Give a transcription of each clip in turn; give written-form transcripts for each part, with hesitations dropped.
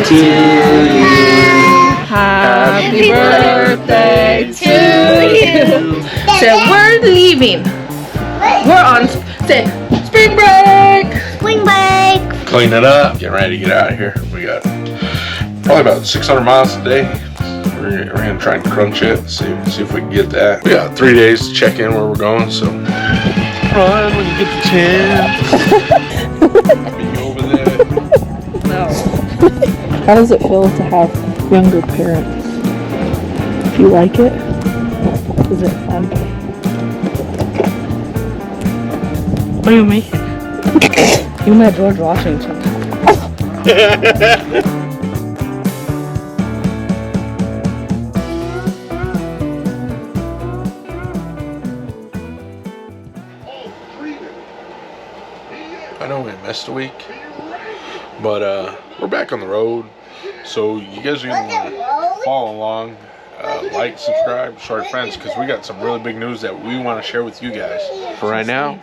to you. Happy birthday to you. So we're leaving. We're on spring break. Spring break. Clean it up. Get ready to get out of here. We got probably about 600 miles today. We're gonna try and crunch it. See if we can get that. We got 3 days to check in where we're going. So run when you get the chance. Be over there. No. How does it feel to have younger parents? Do you like it? Is it fun? What are you making? You made George Washington. I know we missed a week, but we're back on the road. So you guys are gonna follow along, like, subscribe, show your friends, because we got some really big news that we want to share with you guys. For right now,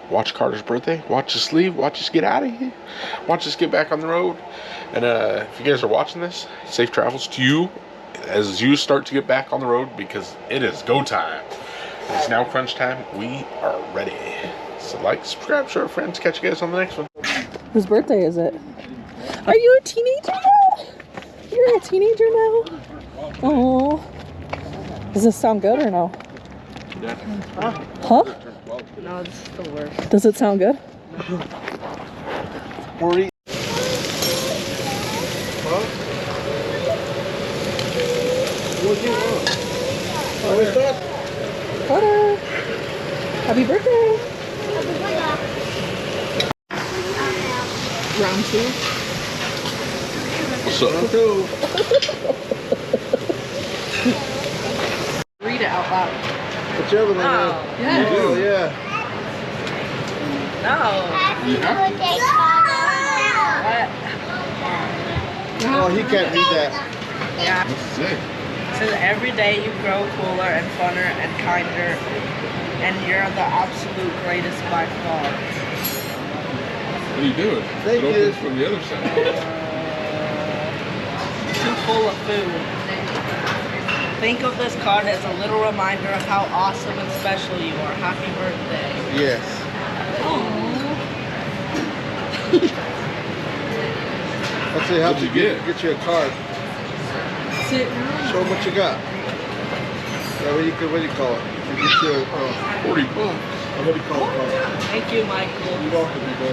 watch Carter's birthday. Watch us leave. Watch us get out of here. Watch us get back on the road. And if you guys are watching this, safe travels to you as you start to get back on the road, because it is go time. It's now crunch time. We are ready. So like, subscribe, show your friends. Catch you guys on the next one. Whose birthday is it? Are you a teenager now? You're a teenager now? Oh. Does this sound good or no? Huh? No, it's the worst. Does it sound good? 40. Carter! Happy birthday! Round two. What's up? Read it out loud. Whichever one. Oh, yes. Oh, yeah. No. Oh, he can't read that. Yeah. It says every day you grow cooler and funner and kinder, and you're the absolute greatest by far. What are you doing? Thank you. From the other side. Too full of food. Think of this card as a little reminder of how awesome and special you are. Happy birthday. Yes. Let's see, how'd What'd you you get? get you a card? Sit down. Show them what you got. Yeah, what do you call it? You get you a, $40. what do you call it? Thank you, Michael. You're welcome, you go.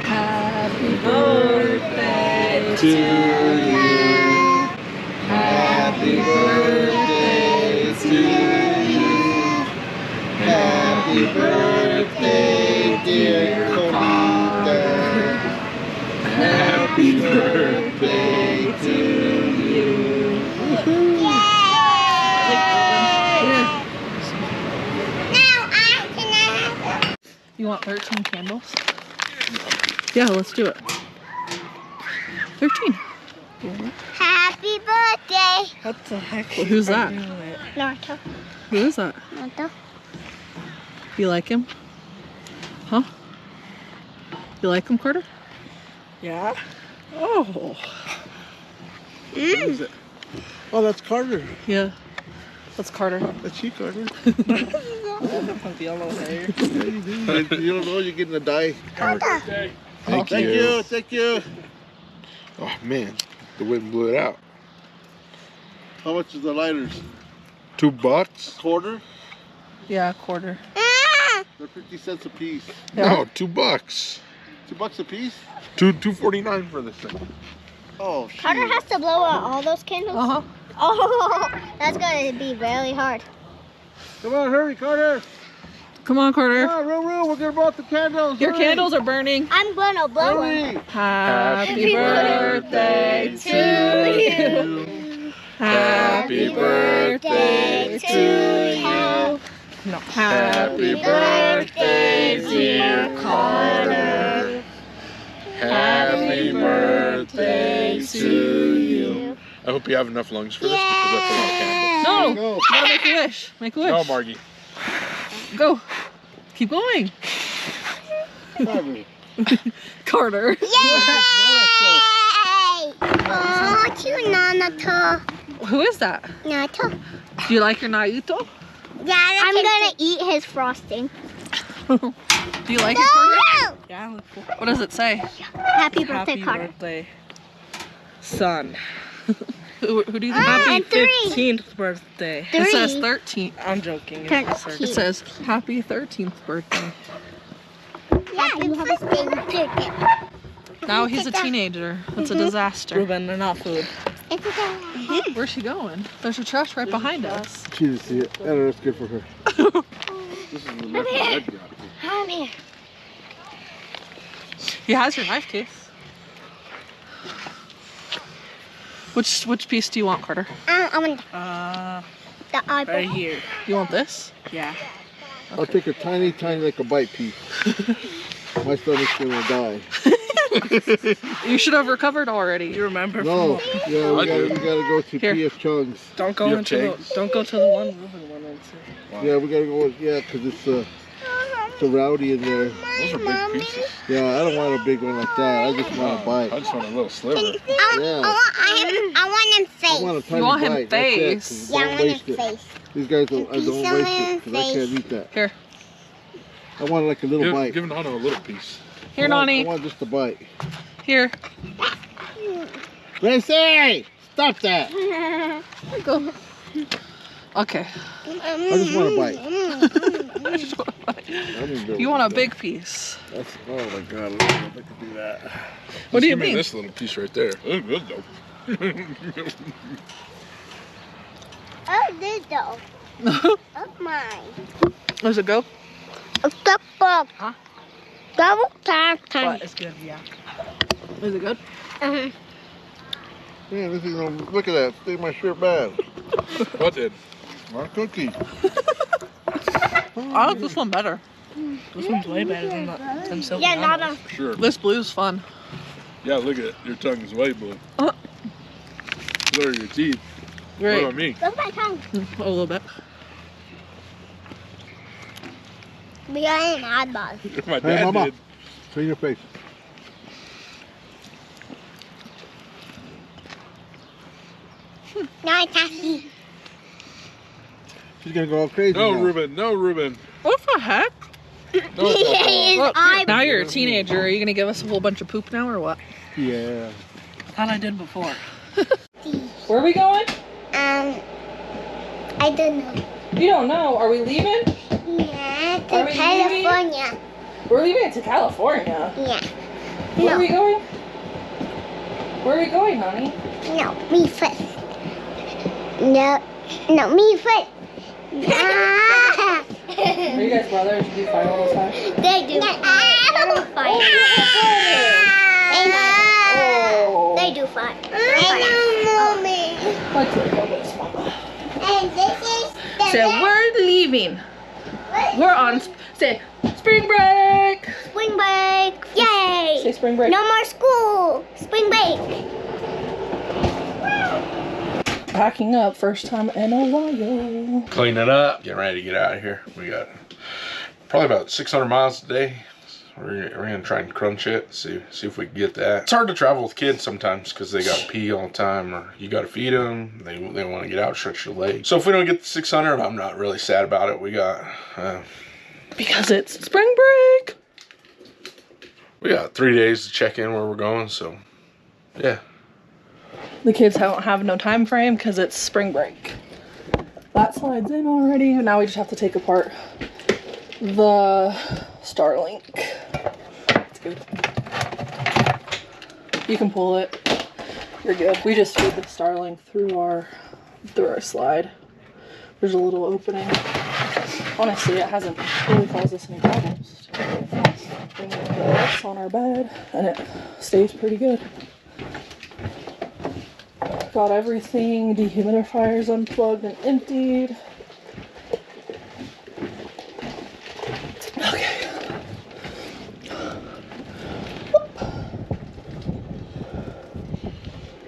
Happy birthday To you. Happy birthday to you. Happy birthday, dear Commander. Happy birthday to you. You want 13 candles? Yeah, let's do it. 13. Happy birthday. What the heck? Well, who's that? Naruto. Who is that? Naruto. You like him? Huh? You like him, Carter? Yeah? Oh. What is it? Oh, that's Carter. Yeah. That's Carter. That's you, Carter. Some yellow hair. You don't know you're getting a die. Thank Thank you. Thank you. Oh man, the wind blew it out. How much is the lighters? $2? Quarter? Yeah, quarter. They're 50 cents a piece. Yeah. No, $2. $2 a piece? $2.49 for this thing. Oh, shit. Carter has to blow out all those candles? Uh-huh. Oh, that's going to be really hard. Come on, hurry, Carter. Come on, Carter. Come on, Roo, we're gonna blow out the candles. Your hurry. candles are burning. I'm going to blow them. Hurry. Happy birthday to you. Happy birthday to you. No. Happy birthday, dear Carter. Happy birthday to you. I hope you have enough lungs for this because that's a lot of candles. No, Go. you gotta make a wish. Make a wish. No, Margie. Go. Keep going. Hurry. Carter. Yay! Oh, cute Naruto. Who is that? Naruto. Do you like your Naruto? Yeah, I'm gonna eat his frosting. Do you like it, Carter? Yeah, look cool. What does it say? Happy birthday, Happy Carter. birthday, son. Who do you think? Happy and 3. 15th birthday. It says 3. 13. I'm joking. Turn It's it. It says happy 13th birthday. Yeah, you have a birthday. Now he's a teenager. That's a disaster. Ruben, they're not food. It's okay. Where's she going? There's a trash right behind us. She didn't see it. I don't know, it's good for her. This is the mess my dad got. Come here. He has your knife case. Which piece do you want, Carter? I want the eyeball. Right here. You want this? Yeah. I'll take a tiny, like a bite piece. My stomach's gonna die. You should have recovered already. You remember? No, From yeah, we gotta go to Here. P.F. Chung's. don't go You have into the. Chang's? Don't go to the one Ruben went into. Yeah, we gotta go. Yeah, because it's so rowdy in there. Those are big pieces. Yeah, I don't want a big one like that. I just want a bite. I just want a little sliver. Yeah, I want him face. I want a tiny want him bite. That's it, face? 'cause Yeah, I don't want him waste it. face. These guys don't. I Piece don't of waste it because I face. can't eat that. Here. I want like a little bite. Give Nana a little piece. Here, I want Nani. just a bite. Here. Gracie, stop that! Go. Okay. I just want a bite. You want a big piece. That's, oh my god, I don't know if I can do that. What do you Give me mean? this little piece right there. That's good though. Oh, this though. Oh my. Does it go? Huh? Double tap But it's good, yeah. Is it good? Man, this is look at that. Stay my shirt bad. What did? My cookie. I like this one better. This one's way better than Silver. Yeah, not a. Sure. This blue's fun. Yeah, look at it. Your tongue is way blue. Look at your teeth. What Great. about me? Look at my tongue. A little bit. We got an oddball. My Hey, dad Mama. did. Clean your face. No, it's happy. She's gonna go all crazy No, now. Ruben. No, Ruben. What the heck? No, it's Look, eyeball. now you're a teenager. Are you gonna give us a whole bunch of poop now or what? Yeah. Thought I did before. Where are we going? I don't know. You don't know. Are we leaving? Yeah, Are to we California. We're leaving to California. Yeah. Where are we No, going? Where are we going, honey? no, me first. No, me first. Ah. Are you guys brothers? Do you fight all the time? They do. They don't fight. Oh. They do fight. Mommy. Let's look at this, Mama. And this is the So we're leaving. We're on. Say spring break. spring break. Yay! Say spring break. No more school. Spring break. Packing up, first time in a while. Clean it up. Getting ready to get out of here. We got probably about 600 miles today. We're gonna try and crunch it. See if we can get that. It's hard to travel with kids sometimes because they got to pee all the time, or you got to feed them. They want to get out, stretch their legs. So if we don't get the 600, I'm not really sad about it. We got Because it's spring break. we got 3 days to check in where we're going. So yeah. The kids don't have no time frame because it's spring break. That slides in already. And now we just have to take apart the Starlink. It's good. You can pull it. You're good. We just feed the Starlink through our slide. There's a little opening. Honestly, it hasn't really caused us any problems. Bring this on our bed, and it stays pretty good. Got everything, dehumidifiers unplugged and emptied. Okay. Whoop.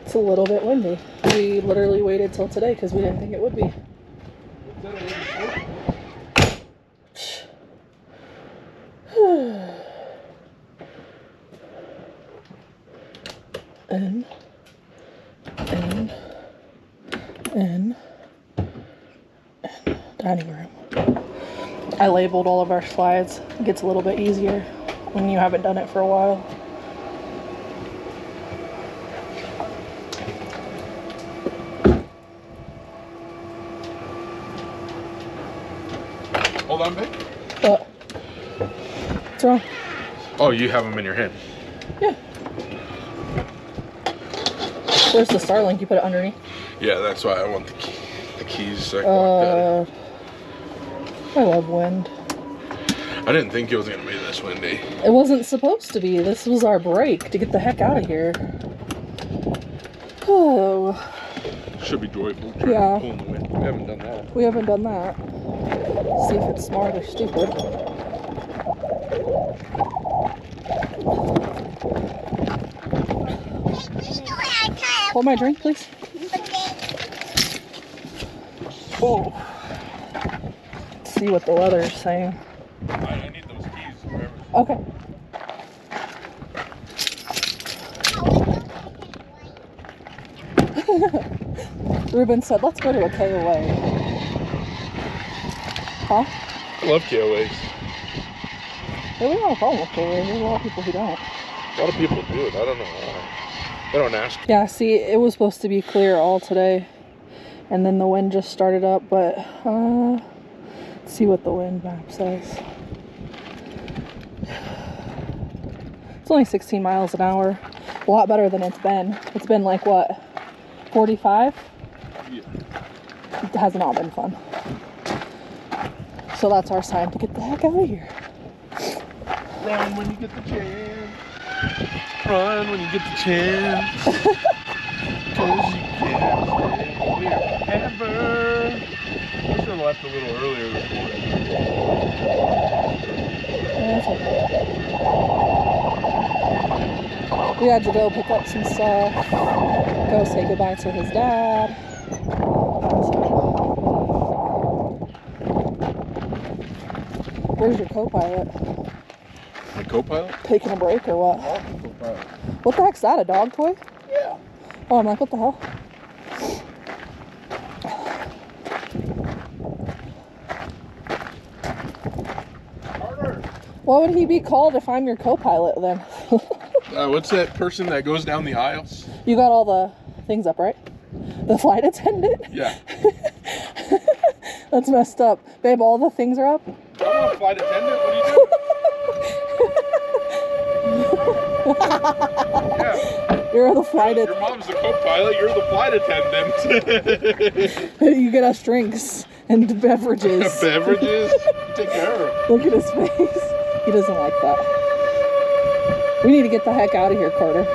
It's a little bit windy. We literally waited till today because we didn't think it would be. And kitchen and dining room. I labeled all of our slides. It gets a little bit easier when you haven't done it for a while. Hold on, babe. What? What's wrong? Oh, you have them in your hand. Yeah. Where's the Starlink? You put it underneath? Yeah, that's why I want the keys so I can walk I love wind. better. I didn't think it was going to be this windy. It wasn't supposed to be. This was our break to get the heck out of here. Oh. Should be joyful. Yeah. Pulling the wind. We haven't done that. We haven't done that. See if it's smart or stupid. Hold my drink, please. Oh. Let's see what the weather is saying. I need those keys forever. Okay. Ruben said, let's go to a KOA. Huh? I love KOAs. Yeah, we don't have a problem with KOA. There's a lot of people who don't. A lot of people do it. I don't know why. They don't ask. Yeah, see, it was supposed to be clear all today. And then the wind just started up, but let's see what the wind map says. It's only 16 miles an hour. A lot better than it's been. It's been like, what, 45? Yeah. It has not been fun. So that's our sign to get the heck out of here. Run when you get the chance. Run when you get the chance. Cause you can't stay here forever. I should have left a little earlier this morning. That's okay. We had to go pick up some stuff, go say goodbye to his dad. Where's your co-pilot? My co-pilot? Taking a break or what? Oh, co-pilot. What the heck's that, a dog toy? Yeah. Oh, I'm like, what the hell? Carter. What would he be called if I'm your co-pilot then? What's that person that goes down the aisles? You got all the things up, right? The flight attendant? Yeah. That's messed up. Babe, all the things are up? I'm not a flight attendant. What are you doing? Yeah. You're the flight Your mom's the co-pilot. You're the flight attendant. You get us drinks and beverages. Beverages? Take care of him. Look at his face. He doesn't like that. We need to get the heck out of here, Carter.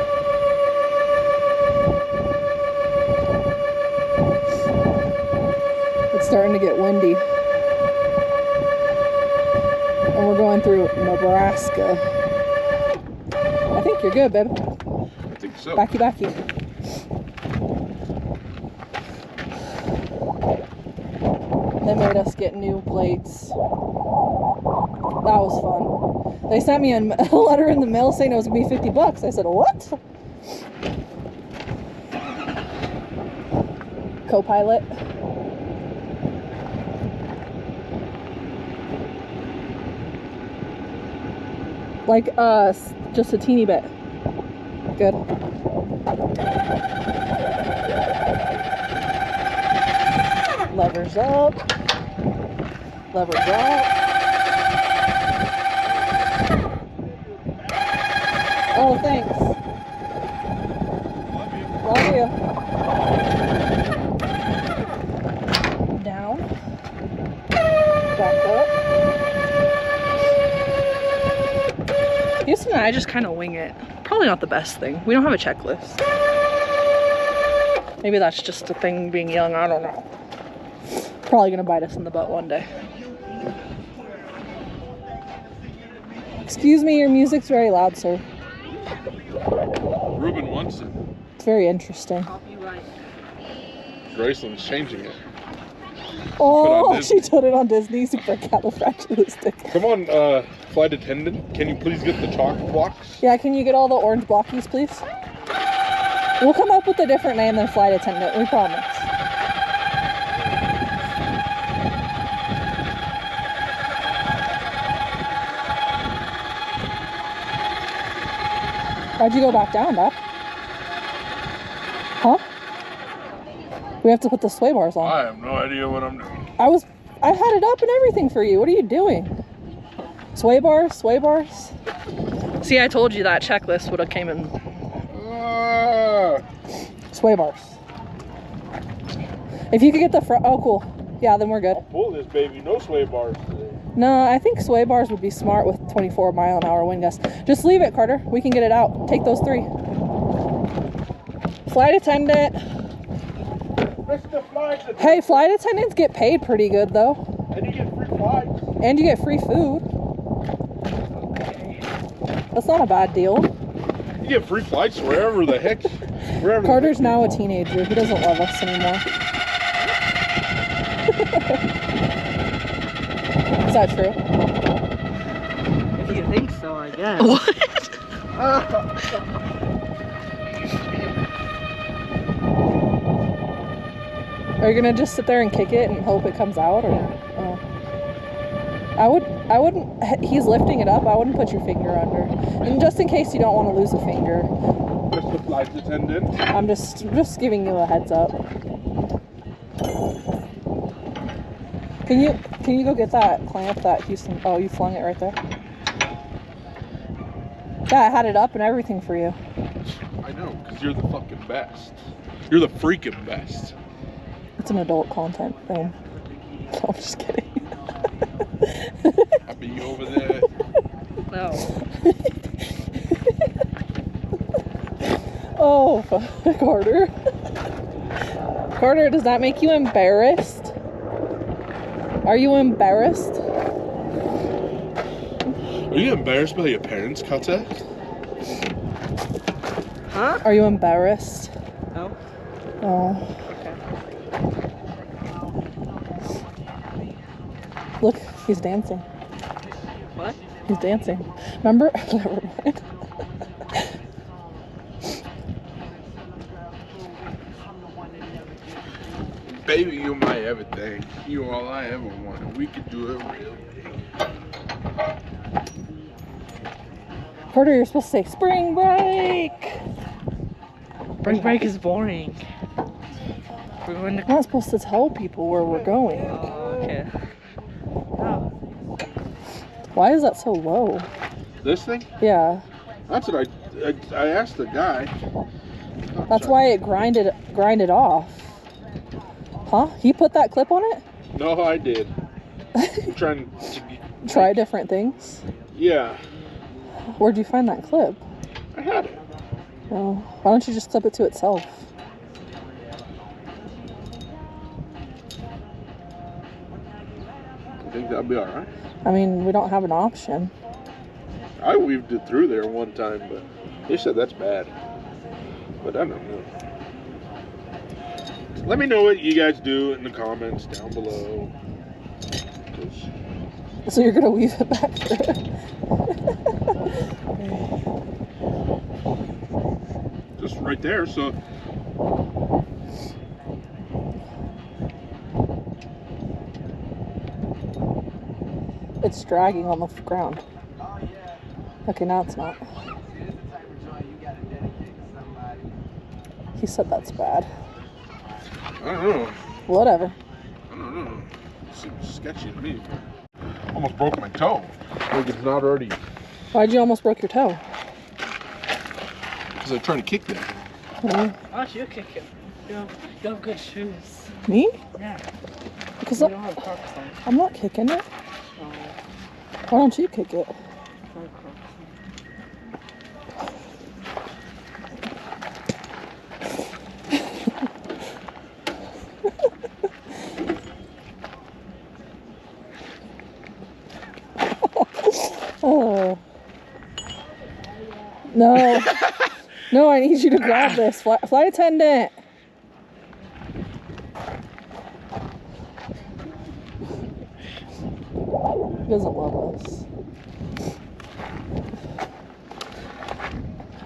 It's starting to get windy. And we're going through Nebraska. I think you're good, babe. I think so. Backy. They made us get new plates. That was fun. They sent me a letter in the mail saying it was gonna be $50. I said, what? Co-pilot. Like us, just a teeny bit. Good. Levers up. Levers up. Oh, thanks. Love you. Down. Back up. Houston and I just kind of wing it. Probably not the best thing. We don't have a checklist. Maybe that's just a thing being young. I don't know. Probably gonna bite us in the butt one day. Excuse me, your music's very loud, sir. Ruben wants it. It's very interesting. Graceland's changing it. Oh, she put it on Disney. Supercalifragilistic. Come on, flight attendant. Can you please get the chalk blocks? Yeah, can you get all the orange blockies, please? We'll come up with a different name than flight attendant, we promise. Why'd you go back down, Dad? Huh? We have to put the sway bars on. I have no idea what I'm doing. I had it up and everything for you. What are you doing? Sway bars, sway bars. See, I told you that checklist would have came in. Sway bars. If you could get the front, oh cool. Yeah, then we're good. I'll pull this baby, no sway bars today. No, I think sway bars would be smart with 24-mile-an-hour wind gusts. Just leave it, Carter. We can get it out. Take those 3. Flight attendant. Hey, flight attendants get paid pretty good though. And you get free flights. And you get free food. That's not a bad deal. You get free flights wherever the heck. Carter's now a teenager. He doesn't love us anymore. Is that true? If you think so, I guess. What? Are you gonna just sit there and kick it and hope it comes out, or? I wouldn't. He's lifting it up. I wouldn't put your finger under, and just in case you don't want to lose a finger. Just the flight attendant. I'm just giving you a heads up. Can you go get that clamp that Houston? Oh, you flung it right there. Yeah, I had it up and everything for you. I know, because you're the fucking best. You're the freaking best. It's an adult content film. No, I'm just kidding. I'll be over there. No. Oh, Carter. Carter, does that make you embarrassed? Are you embarrassed? Are you embarrassed by your parents, Kata? Huh? Are you embarrassed? No. Oh. Okay. Look, he's dancing. What? He's dancing. Remember? Never mind. Baby, you're my everything. You're all I ever wanted. We could do it real big. Carter, you're supposed to say spring break. Spring break is boring. We're going to. We're not supposed to tell people where we're going. Oh, okay. Oh. Why is that so low? This thing? Yeah, That's what I asked the guy. that's why it grinded off. Huh? He put that clip on it? No, I did. I'm trying to Try different things. Yeah, Where'd you find that clip? I had it. Oh, why don't you just clip it to itself? I think that'll be alright. I mean, we don't have an option. I weaved it through there one time, but they said that's bad. But I don't know. Let me know what you guys do in the comments down below. 'Cause So you're gonna weave it back through. just right there, so It's dragging on the ground. Okay, now it's not. He said that's bad. I don't know. Whatever. I don't know. Seems sketchy to me. Almost broke my toe. Like it's not already. Why'd you almost broke your toe? Because I tried to kick that. Mhm. Oh, you kick it. You have good shoes. Me? Yeah. Because You don't have Crocs on. I'm not kicking it. Oh, Why don't you kick it? no Crocs Oh. No. No, I need you to grab this. Flight attendant. He doesn't love us.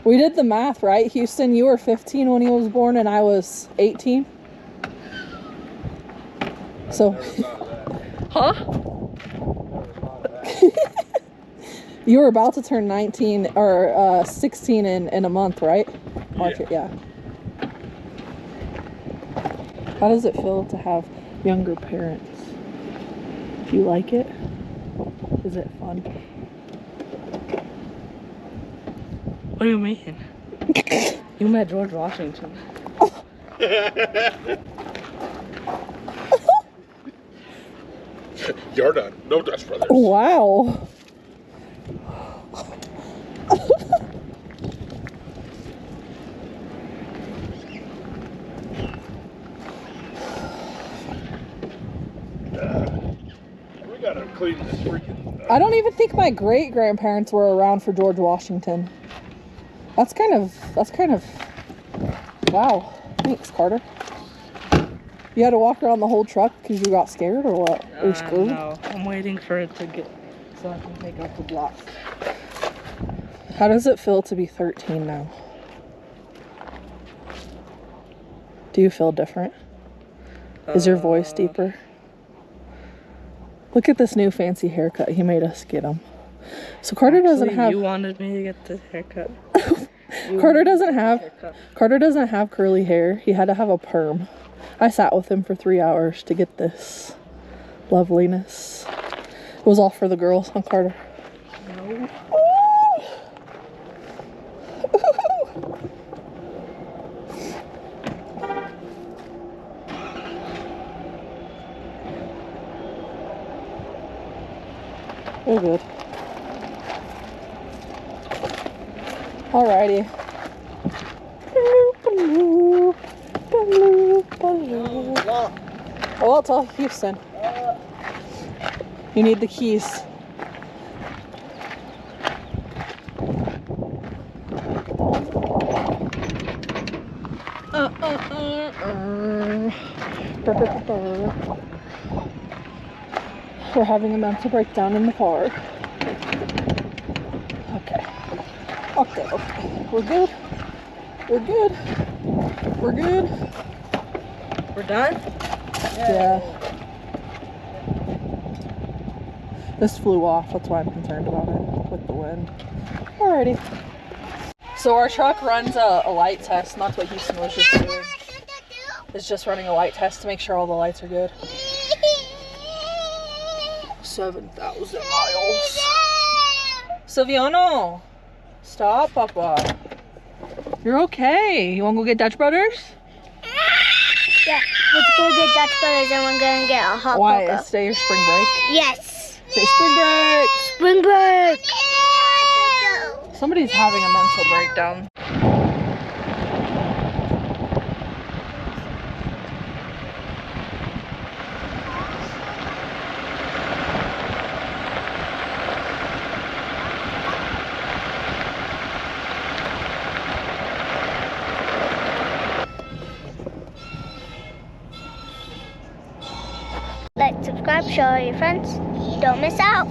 We did the math, right? Houston, you were 15 when he was born and I was 18. So, huh? You were about to turn 19 or 16 in a month, right? March, yeah. How does it feel to have younger parents? Do you like it? Is it fun? What do you mean? You met George Washington. You're done. No Dutch Brothers. Wow. We gotta clean this freaking. I don't even think my great grandparents were around for George Washington. That's kind of wow. Thanks, Carter. You had to walk around the whole truck because you got scared or what? Are you screwed? No, I'm waiting for it to get so I can take out the block. How does it feel to be 13 now? Do you feel different? Is your voice deeper? Look at this new fancy haircut. He made us get him. So Carter doesn't have. You wanted me to get this haircut. Carter doesn't have curly hair. He had to have a perm. I sat with him for 3 hours to get this loveliness. It was all for the girls, huh, Carter? No. We're good. Alrighty. Oh, I'll tell Houston. You need the keys. We're having a mental breakdown in the car. Okay. We're good. We're good. We're good. We're done? Yeah. This flew off, that's why I'm concerned about it with the wind. Alrighty. So our truck runs a light test, and that's what Houston was just doing. It's just running a light test to make sure all the lights are good. 7,000 miles. Silviano! Stop, Papa. You're okay. You wanna go get Dutch Brothers? Yeah, let's go get Dutch Brothers and we're gonna get a hot Why? cocoa. Stay your spring break? Yes. Say spring break! Spring break. Somebody's having a mental breakdown. Like, subscribe, show your friends. Don't miss out.